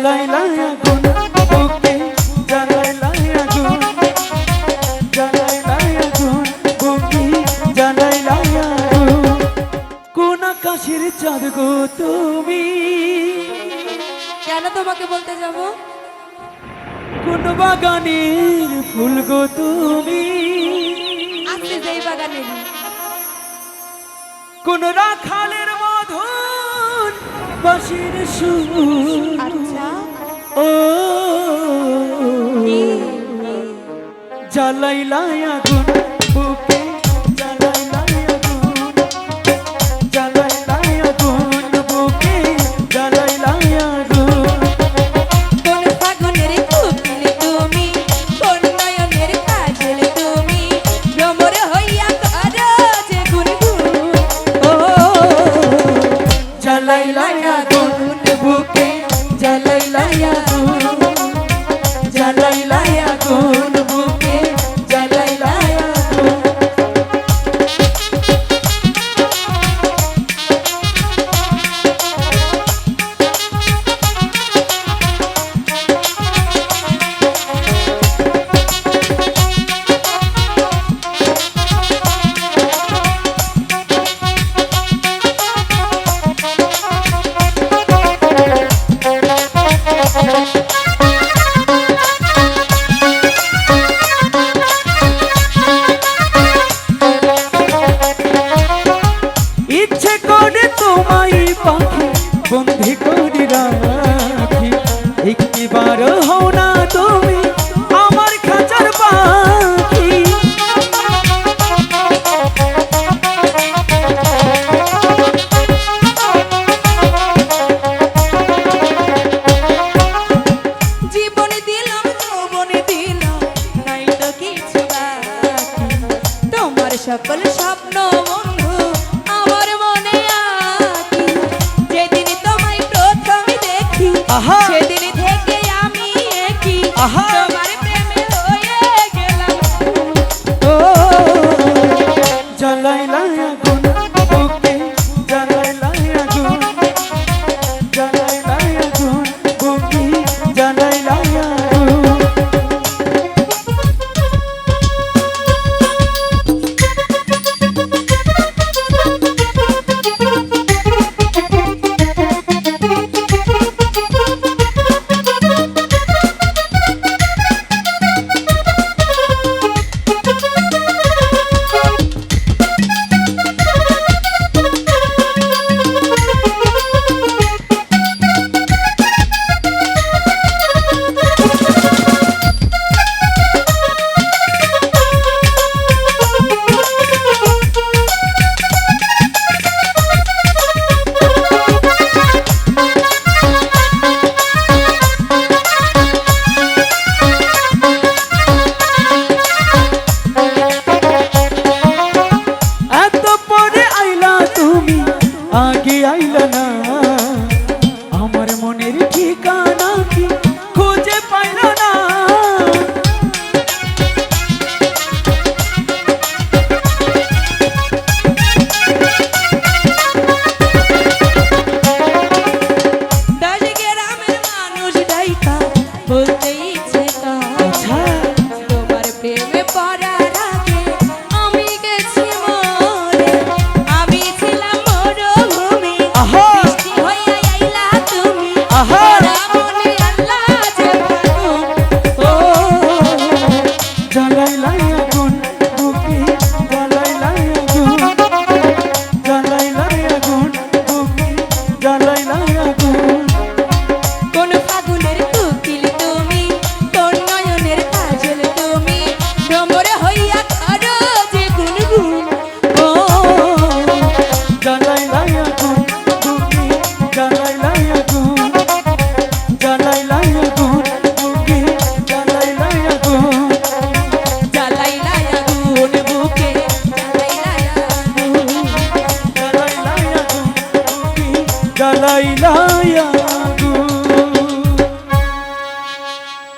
জ্বালাইলা আগুন বুকে জ্বালাইলা আগুন জ্বালাইলা আগুন বুকে জ্বালাইলা আগুন কোন আকাশের চাঁদ গো তুমি কেন তোমাকে বলতে যাব কোন বাগানের ফুল গো তুমি আজকে যেই বাগানে কোন রাখালের মধুর বাঁশির সুর আচ্ছা ও জ্বালাইলা আগুন বুকে জ্বালাইলা আগুন জ্বালাইলা আগুন বুকে জ্বালাইলা আগুন কোন ফাগুনের কোকিল তুমি কোন নয়নের কাজল তুমি ভ্রমর হইয়া করো যে গুনগুন ও জ্বালাইলা আগুন বুকে জ্বালাইলা আগুন জ্বালাইলা আগুন বুকে জ্বালাইলা আগুন ইচ্ছে করে তোমায় পাখি বন্দি করে রাখি একটিবার হও না তুমি আমার খাঁচার পাখি জীবন দিলাম যৌবন দিলাম নাই তো কিছু বাকি তোমার সকল স্বপ্ন বন্ধু আমার মনে আঁকি যেদিন তোমায় প্রথম দেখি আহা। সেদিন থেকে আমি একই আহা। তোমার প্রেমে হয়ে গেলাম ও জ্বালাইলা আগুন বুকে জ্বালাইলা আগুন জ্বালাইলা আগুন বুকে জ্বালাইলা আগুন এত পরে আইলা তুমি আগে আইলা না